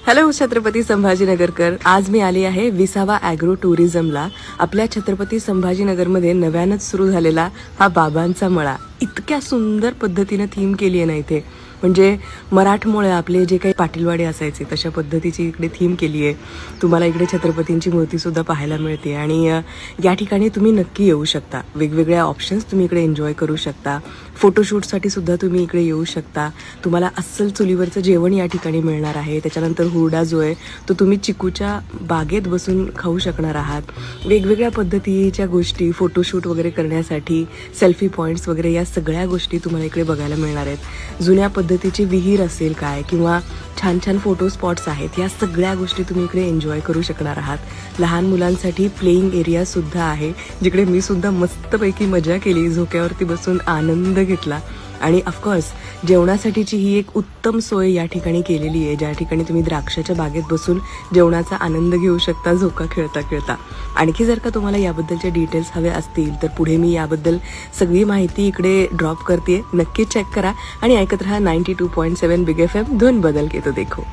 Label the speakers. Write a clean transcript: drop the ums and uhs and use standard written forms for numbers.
Speaker 1: Hello Chhatrapati संभाजीनगरकर, आज मी आली आहे विसावा ॲग्रो टुरिझमला. आपल्या छत्रपती संभाजीनगरमध्ये नव्यानच सुरू झालेला हा बाबांचा मळा इतक्या सुंदर पद्धतीने थीम केली आहे ना इथे. म्हणजे मराठमोळे आपले जे काही पाटीलवाडे असायचे तशा पद्धतीची इकडे थीम केली आहे. तुम्हाला इकडे छत्रपतींची मूर्ती सुद्धा पाहायला मिळते आणि या ठिकाणी तुम्ही नक्की येऊ शकता. वेगवेगळ्या ऑप्शन्स तुम्ही इकडे एन्जॉय करू शकता. फोटोशूटसाठी सुद्धा तुम्ही इकडे येऊ शकता. तुम्हाला अस्सल चुलीवरचं जेवण या ठिकाणी मिळणार आहे. त्याच्यानंतर हुरडा जो आहे तो तुम्ही चिकूच्या बागेत बसून खाऊ शकणार आहात. वेगवेगळ्या पद्धतीच्या गोष्टी फोटोशूट वगैरे करण्यासाठी सेल्फी पॉईंट्स वगैरे या सगळ्या गोष्टी तुम्हाला इकडे बघायला मिळणार आहेत. जुन्या पद्धतीची विहीर असेल काय किंवा छान छान फोटो स्पॉट्स आहेत, या सगळ्या गोष्टी तुम्ही इकडे एन्जॉय करू शकणार आहात. लहान मुलांसाठी प्लेइंग एरिया सुद्धा आहे, जिकडे मी सुद्धा मस्तपैकी मजा केली. झोक्यावरती बसून आनंद घेतला. आणि ऑफकोर्स जेवणासाठीची ही एक उत्तम सोय या ठिकाणी केलेली आहे, ज्या ठिकाणी तुम्ही द्राक्षाच्या बागेत बसून जेवणाचा आनंद घेऊ शकता झोका खेळता खेळता. आणखी जर का तुम्हाला याबद्दलचे डिटेल्स हवे असतील तर पुढे मी याबद्दल सगळी माहिती इकडे ड्रॉप करते. नक्की चेक करा आणि ऐकत राहा 92.7 बिग FM, धून बदल के तो देखो.